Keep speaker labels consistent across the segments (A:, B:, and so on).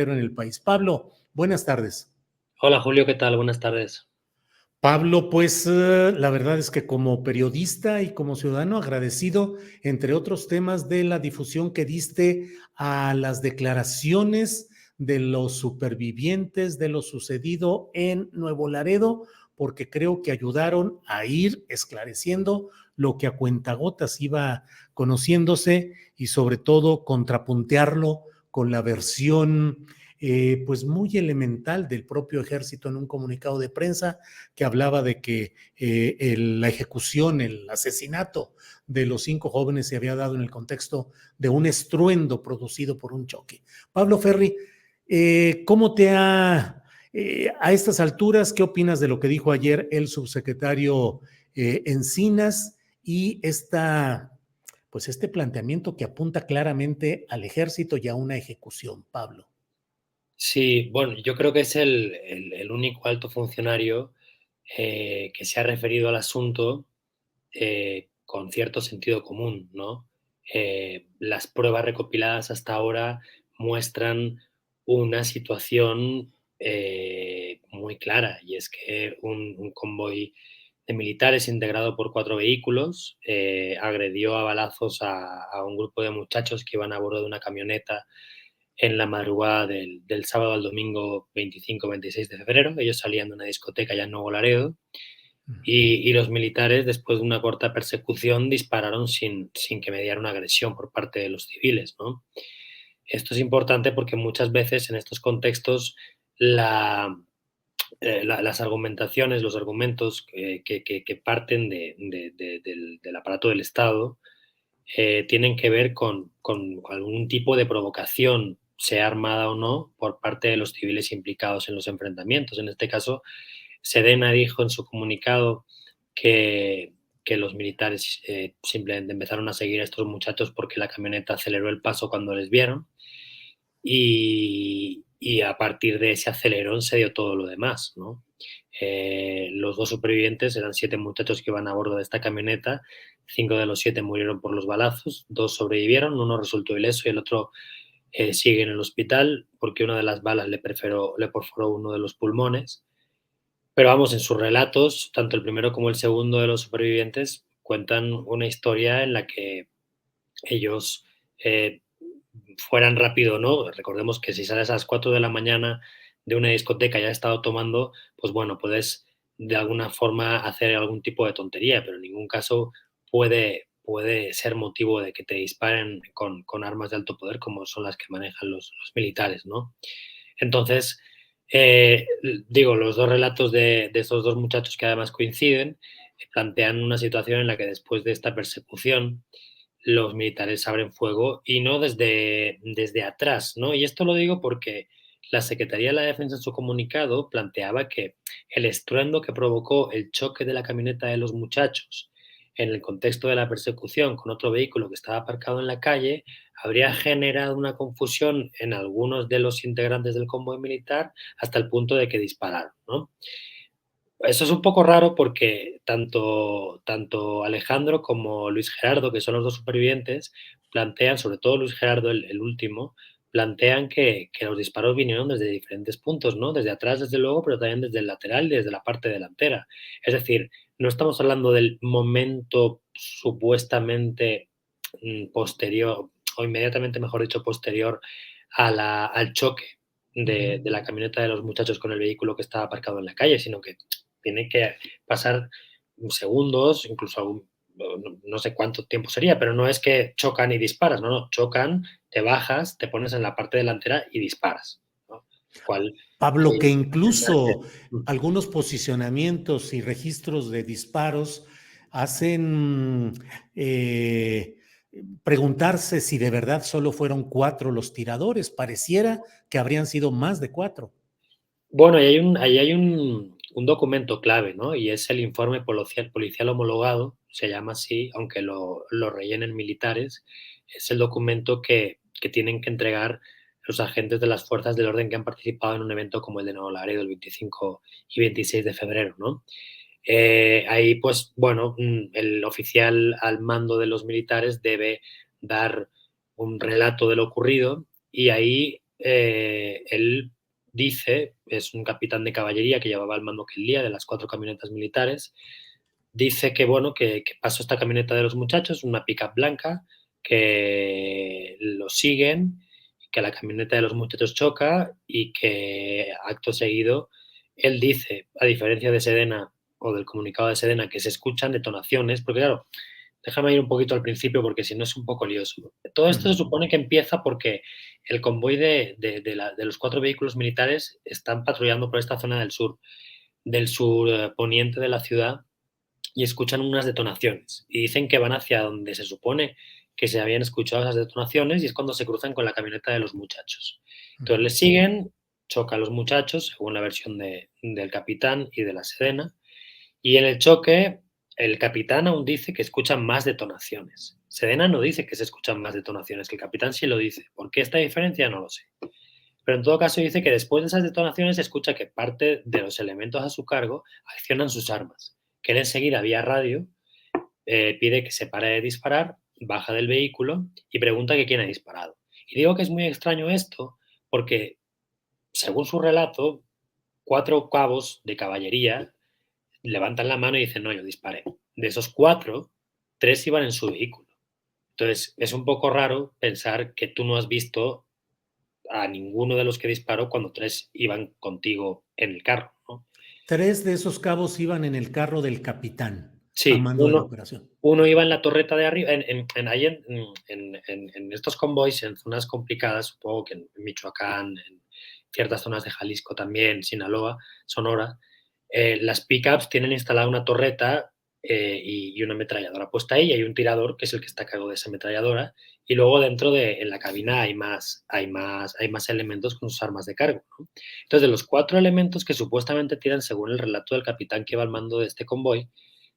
A: en el país. Pablo, buenas tardes.
B: Hola Julio, ¿qué tal? Buenas tardes.
A: Pablo, pues la verdad es que como periodista y como ciudadano agradecido, entre otros temas, de la difusión que diste a las declaraciones de los supervivientes de lo sucedido en Nuevo Laredo, porque creo que ayudaron a ir esclareciendo lo que a cuentagotas iba conociéndose y sobre todo contrapuntearlo con la versión pues muy elemental del propio ejército en un comunicado de prensa que hablaba de que la ejecución, el asesinato de los 5 jóvenes se había dado en el contexto de un estruendo producido por un choque. Pablo Ferri, ¿cómo te a estas alturas, qué opinas de lo que dijo ayer el subsecretario Encinas y pues este planteamiento que apunta claramente al ejército y a una ejecución, Pablo?
B: Sí, bueno, yo creo que es el único alto funcionario que se ha referido al asunto con cierto sentido común, ¿no? Las pruebas recopiladas hasta ahora muestran una situación muy clara, y es que un convoy de militares integrado por 4 vehículos agredió a balazos a un grupo de muchachos que iban a bordo de una camioneta en la madrugada del sábado al domingo 25-26 de febrero. Ellos salían de una discoteca ya en Nuevo Laredo y los militares, después de una corta persecución, dispararon sin que mediara una agresión por parte de los civiles, ¿no? Esto es importante porque muchas veces en estos contextos las argumentaciones, los argumentos que parten del aparato del Estado tienen que ver con algún tipo de provocación, sea armada o no, por parte de los civiles implicados en los enfrentamientos. En este caso, Sedena dijo en su comunicado que, que los militares simplemente empezaron a seguir a estos muchachos porque la camioneta aceleró el paso cuando les vieron y a partir de ese acelerón se dio todo lo demás, ¿no? Los 2 supervivientes eran 7 muchachos que iban a bordo de esta camioneta. 5 de los 7 murieron por los balazos, 2 sobrevivieron, uno resultó ileso y el otro sigue en el hospital porque una de las balas le perforó uno de los pulmones. Pero vamos, en sus relatos, tanto el primero como el segundo de los supervivientes cuentan una historia en la que ellos eh, fueran rápido o no. Recordemos que si sales a las 4 de la mañana de una discoteca y ya has estado tomando, pues bueno, puedes de alguna forma hacer algún tipo de tontería, pero en ningún caso puede ser motivo de que te disparen con armas de alto poder como son las que manejan los militares, ¿no? Entonces, digo, los 2 relatos de estos 2 muchachos que además coinciden, plantean una situación en la que después de esta persecución los militares abren fuego y no desde atrás, ¿no? Y esto lo digo porque la Secretaría de la Defensa en su comunicado planteaba que el estruendo que provocó el choque de la camioneta de los muchachos en el contexto de la persecución con otro vehículo que estaba aparcado en la calle habría generado una confusión en algunos de los integrantes del convoy militar hasta el punto de que dispararon, ¿no? Eso es un poco raro porque tanto Alejandro como Luis Gerardo, que son los 2 supervivientes, plantean, sobre todo Luis Gerardo, el último, plantean que los disparos vinieron desde diferentes puntos, ¿no? Desde atrás, desde luego, pero también desde el lateral y desde la parte delantera. Es decir, no estamos hablando del momento supuestamente posterior, o inmediatamente, mejor dicho, posterior al choque de la camioneta de los muchachos con el vehículo que estaba aparcado en la calle, sino que tiene que pasar segundos, incluso no sé cuánto tiempo sería, pero no es que chocan y disparas, no, chocan, te bajas, te pones en la parte delantera y disparas, ¿no? Cual,
A: Pablo, que incluso algunos posicionamientos y registros de disparos hacen preguntarse si de verdad solo fueron 4 los tiradores. Pareciera que habrían sido más de 4.
B: bueno, ahí hay un documento clave, ¿no? Y es el informe policial homologado, se llama así, aunque lo rellenen militares. Es el documento que tienen que entregar los agentes de las fuerzas del orden que han participado en un evento como el de Nuevo Laredo el 25 y 26 de febrero, ¿no? Ahí, pues, bueno, el oficial al mando de los militares debe dar un relato de lo ocurrido y ahí él dice, es un capitán de caballería que llevaba el mando aquel día de las 4 camionetas militares, dice que, bueno, que pasó esta camioneta de los muchachos, una pickup blanca, que lo siguen, que la camioneta de los muchachos choca y que acto seguido él dice, a diferencia de Sedena o del comunicado de Sedena, que se escuchan detonaciones, porque claro, déjame ir un poquito al principio porque si no es un poco lioso. Todo esto se supone que empieza porque el convoy de los 4 vehículos militares están patrullando por esta zona del sur poniente de la ciudad y escuchan unas detonaciones y dicen que van hacia donde se supone que se habían escuchado esas detonaciones y es cuando se cruzan con la camioneta de los muchachos. Entonces les siguen, chocan los muchachos, según la versión del capitán y de la Sedena, y en el choque el capitán aún dice que escuchan más detonaciones. Sedena no dice que se escuchan más detonaciones, que el capitán sí lo dice. ¿Por qué esta diferencia? No lo sé. Pero en todo caso dice que después de esas detonaciones se escucha que parte de los elementos a su cargo accionan sus armas, que él enseguida vía radio pide que se pare de disparar, baja del vehículo y pregunta que quién ha disparado. Y digo que es muy extraño esto porque, según su relato, 4 cabos de caballería levantan la mano y dicen, no, yo disparé. De esos 4, 3 iban en su vehículo. Entonces, es un poco raro pensar que tú no has visto a ninguno de los que disparó cuando 3 iban contigo en el carro, ¿no?
A: 3 de esos cabos iban en el carro del capitán a
B: Sí,
A: mando de la operación.
B: uno iba en la torreta de arriba, ahí en estos convoys, en zonas complicadas, supongo que en Michoacán, en ciertas zonas de Jalisco también, Sinaloa, Sonora, las pickups tienen instalada una torreta y una ametralladora puesta ahí, y hay un tirador que es el que está a cargo de esa ametralladora, y luego en la cabina hay más elementos con sus armas de cargo, ¿no? Entonces, de los 4 elementos que supuestamente tiran, según el relato del capitán que iba al mando de este convoy,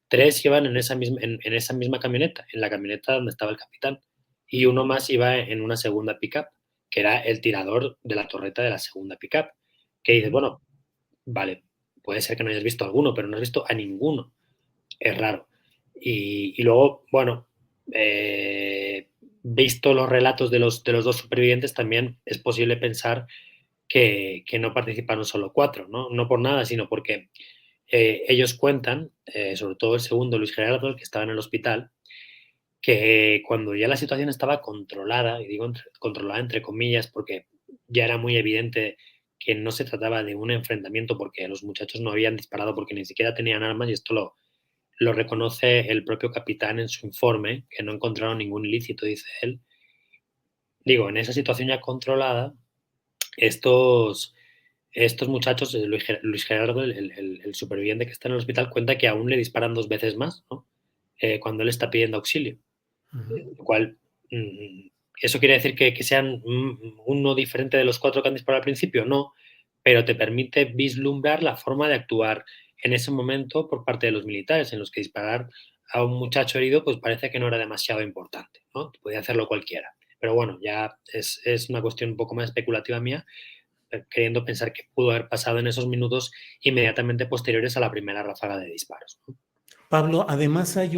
B: 3 iban en esa misma camioneta, en la camioneta donde estaba el capitán, y uno más iba en una segunda pickup, que era el tirador de la torreta de la segunda pickup. Que dices, bueno, vale, puede ser que no hayas visto alguno, pero no has visto a ninguno. Es raro. Y luego, bueno, visto los relatos de los 2 supervivientes, también es posible pensar que no participaron solo 4, ¿no? No por nada, sino porque ellos cuentan, sobre todo el segundo, Luis Gerardo, el que estaba en el hospital, que cuando ya la situación estaba controlada, y digo controlada entre comillas, porque ya era muy evidente que no se trataba de un enfrentamiento porque los muchachos no habían disparado porque ni siquiera tenían armas, y esto lo reconoce el propio capitán en su informe, que no encontraron ningún ilícito, dice él. Digo, en esa situación ya controlada, estos muchachos, Luis Gerardo, el superviviente que está en el hospital, cuenta que aún le disparan 2 veces más, ¿no? Cuando él está pidiendo auxilio. Lo cual, ¿eso quiere decir que sean uno diferente de los 4 que han disparado al principio? No, pero te permite vislumbrar la forma de actuar en ese momento por parte de los militares, en los que disparar a un muchacho herido pues parece que no era demasiado importante, ¿no? Podía hacerlo cualquiera. Pero bueno, ya es una cuestión un poco más especulativa mía, queriendo pensar que pudo haber pasado en esos minutos inmediatamente posteriores a la primera ráfaga de disparos, ¿no?
A: Pablo, además hay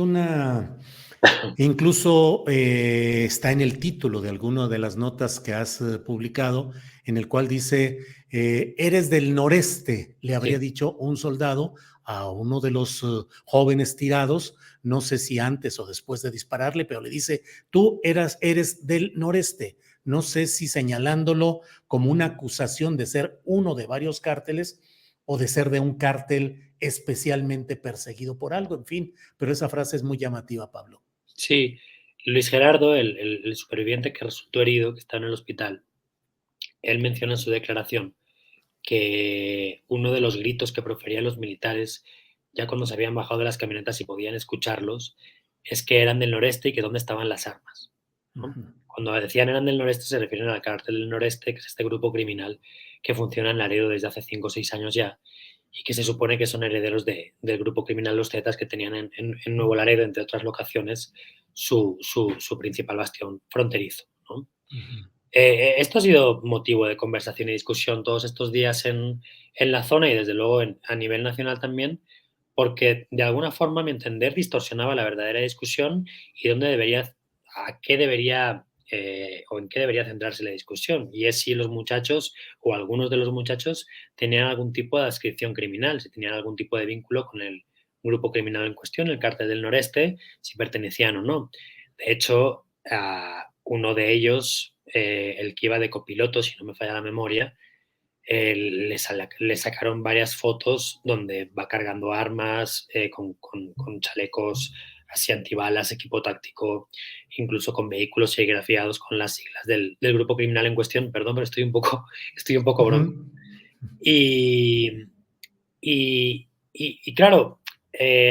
A: incluso está en el título de alguna de las notas que has publicado, en el cual dice, eres del noreste, le habría
B: Sí.
A: dicho un soldado a uno de los jóvenes tirados, no sé si antes o después de dispararle, pero le dice, tú eres del noreste. No sé si señalándolo como una acusación de ser uno de varios cárteles o de ser de un cártel especialmente perseguido por algo, en fin, pero esa frase es muy llamativa, Pablo.
B: Sí, Luis Gerardo, el superviviente que resultó herido, que está en el hospital, él menciona en su declaración que uno de los gritos que proferían los militares, ya cuando se habían bajado de las camionetas y podían escucharlos, es que eran del noreste y que dónde estaban las armas, ¿no?
A: Ujú.
B: Cuando decían eran del noreste se refieren al cártel del noreste, que es este grupo criminal que funciona en Laredo desde hace 5 o 6 años ya, y que se supone que son herederos del grupo criminal Los Zetas, que tenían en Nuevo Laredo, entre otras locaciones, su principal bastión fronterizo, ¿no?
A: Ujú.
B: Esto ha sido motivo de conversación y discusión todos estos días en la zona y desde luego a nivel nacional también, porque de alguna forma, a mi entender, distorsionaba la verdadera discusión y a qué debería o en qué debería centrarse la discusión, y es si los muchachos o algunos de los muchachos tenían algún tipo de adscripción criminal, si tenían algún tipo de vínculo con el grupo criminal en cuestión, el Cártel del Noreste, si pertenecían o no. De hecho, uno de ellos, el que iba de copiloto, si no me falla la memoria, le sacaron varias fotos donde va cargando armas, con chalecos así antibalas, equipo táctico, incluso con vehículos serigrafiados con las siglas del grupo criminal en cuestión. Perdón, pero estoy un poco bronco.
A: Ujú.
B: Y, y claro,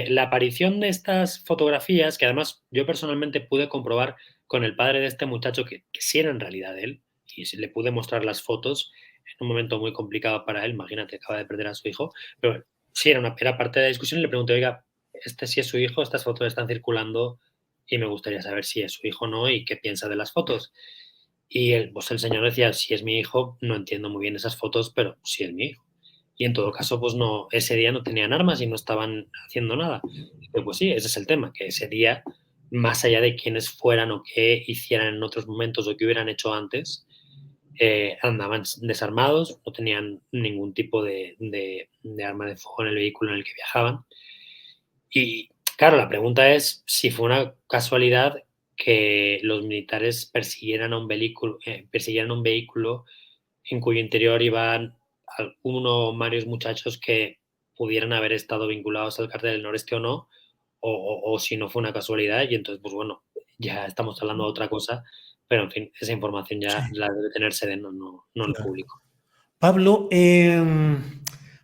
B: la aparición de estas fotografías, que además yo personalmente pude comprobar con el padre de este muchacho que sí era en realidad él, y le pude mostrar las fotos en un momento muy complicado para él, imagínate, acaba de perder a su hijo, pero sí era parte de la discusión y le pregunté, oiga, este sí es su hijo, estas fotos están circulando y me gustaría saber si es su hijo o no y qué piensa de las fotos. Y pues el señor decía, si es mi hijo, no entiendo muy bien esas fotos, pero sí es mi hijo. Y en todo caso, pues no, ese día no tenían armas y no estaban haciendo nada. Pues sí, ese es el tema, que ese día, más allá de quiénes fueran o qué hicieran en otros momentos o qué hubieran hecho antes, andaban desarmados, no tenían ningún tipo de arma de fuego en el vehículo en el que viajaban. Y claro, la pregunta es si fue una casualidad que los militares persiguieran un vehículo en cuyo interior iban uno o varios muchachos que pudieran haber estado vinculados al Cártel del Noreste o no, o si no fue una casualidad y entonces, pues bueno, ya estamos hablando de otra cosa, pero en fin, esa información ya
A: Sí,
B: la debe tener Sedena, no el
A: claro.
B: público.
A: Pablo,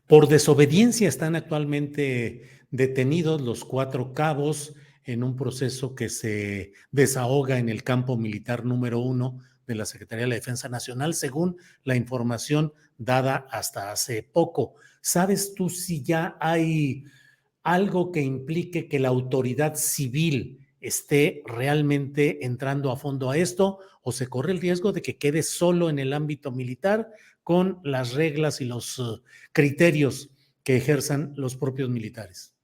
A: por desobediencia están actualmente detenidos los 4 cabos en un proceso que se desahoga en el campo militar número 1 de la Secretaría de la Defensa Nacional, según la información dada hasta hace poco. ¿Sabes tú si ya hay algo que implique que la autoridad civil esté realmente entrando a fondo a esto, o se corre el riesgo de que quede solo en el ámbito militar con las reglas y los criterios que ejerzan los propios militares?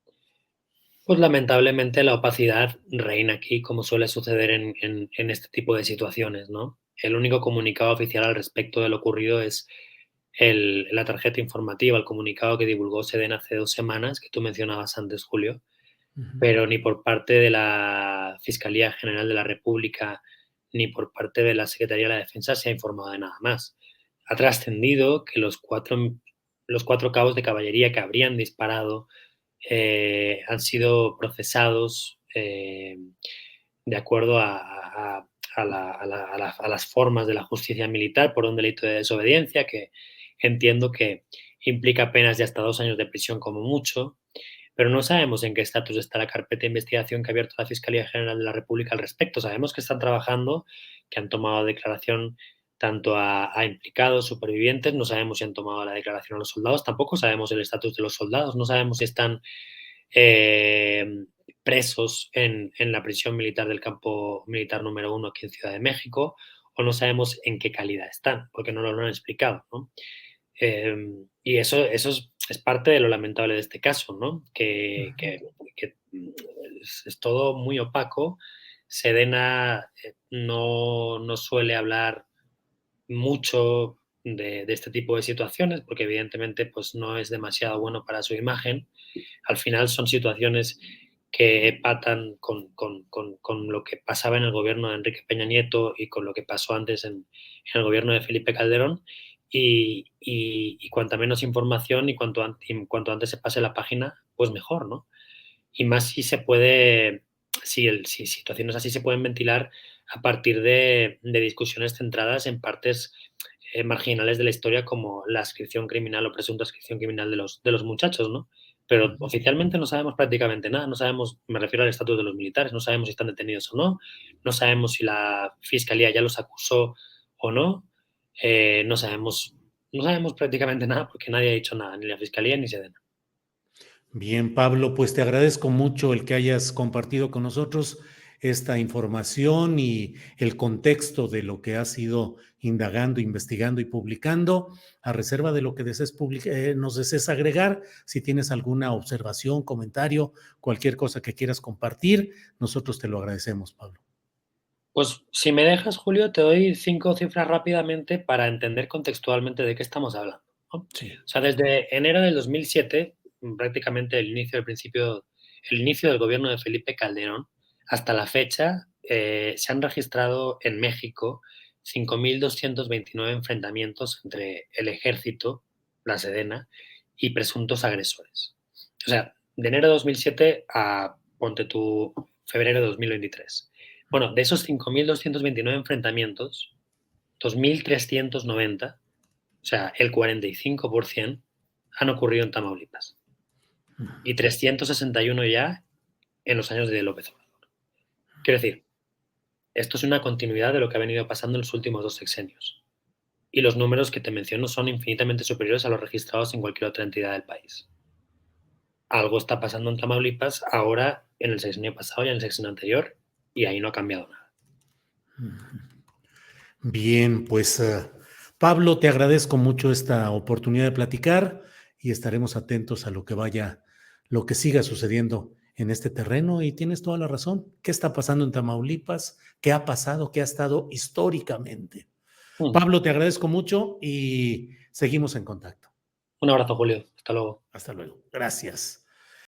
B: Pues lamentablemente la opacidad reina aquí, como suele suceder en este tipo de situaciones, ¿no? El único comunicado oficial al respecto de lo ocurrido es la tarjeta informativa, el comunicado que divulgó Sedena hace 2 semanas, que tú mencionabas antes, Julio,
A: Uh -huh.
B: pero ni por parte de la Fiscalía General de la República ni por parte de la Secretaría de la Defensa se ha informado de nada más. Ha trascendido que los cuatro cabos de caballería que habrían disparado han sido procesados de acuerdo a las formas de la justicia militar por un delito de desobediencia que entiendo que implica penas de hasta 2 años de prisión como mucho, pero no sabemos en qué estatus está la carpeta de investigación que ha abierto la Fiscalía General de la República al respecto. Sabemos que están trabajando, que han tomado declaración tanto a implicados, supervivientes, no sabemos si han tomado la declaración a los soldados, tampoco sabemos el estatus de los soldados, no sabemos si están eh, presos en la prisión militar del campo militar número 1 aquí en Ciudad de México, o no sabemos en qué calidad están, porque no lo han explicado, ¿no? Y eso es parte de lo lamentable de este caso, ¿no? Que es todo muy opaco. Sedena no suele hablar mucho de este tipo de situaciones porque evidentemente pues no es demasiado bueno para su imagen. Al final son situaciones que patan con lo que pasaba en el gobierno de Enrique Peña Nieto y con lo que pasó antes en el gobierno de Felipe Calderón. Y cuanta menos información y cuanto antes se pase la página, pues mejor, ¿no? Y más si situaciones así se pueden ventilar a partir de discusiones centradas en partes marginales de la historia como la ascripción criminal o presunta ascripción criminal de los muchachos, ¿no? Pero oficialmente no sabemos prácticamente nada, no sabemos, me refiero al estatus de los militares, no sabemos si están detenidos o no, no sabemos si la fiscalía ya los acusó o no, no sabemos prácticamente nada porque nadie ha dicho nada, ni la fiscalía ni Sedena.
A: Bien, Pablo, pues te agradezco mucho el que hayas compartido con nosotros esta información y el contexto de lo que has ido indagando, investigando y publicando. A reserva de lo que nos desees agregar, si tienes alguna observación, comentario, cualquier cosa que quieras compartir, nosotros te lo agradecemos, Pablo.
B: Pues si me dejas, Julio, te doy 5 cifras rápidamente para entender contextualmente de qué estamos hablando, ¿no? O
A: Sí.
B: sea, desde enero del 2007, prácticamente el inicio del gobierno de Felipe Calderón, hasta la fecha, se han registrado en México 5.229 enfrentamientos entre el ejército, la Sedena, y presuntos agresores. O sea, de enero de 2007 a, ponte tú, febrero de 2023. Bueno, de esos 5.229 enfrentamientos, 2.390, o sea, el 45%, han ocurrido en Tamaulipas y 361 ya en los años de López Obrador. Quiero decir, esto es una continuidad de lo que ha venido pasando en los últimos 2 sexenios. Y los números que te menciono son infinitamente superiores a los registrados en cualquier otra entidad del país. Algo está pasando en Tamaulipas ahora, en el sexenio pasado y en el sexenio anterior, y ahí no ha cambiado nada.
A: Bien, pues Pablo, te agradezco mucho esta oportunidad de platicar y estaremos atentos a lo que vaya, lo que siga sucediendo en este terreno y tienes toda la razón. ¿Qué está pasando en Tamaulipas? ¿Qué ha pasado? ¿Qué ha estado históricamente?
B: Mm.
A: Pablo, te agradezco mucho y seguimos en contacto.
B: Un abrazo, Julio. Hasta luego.
A: Hasta luego. Gracias.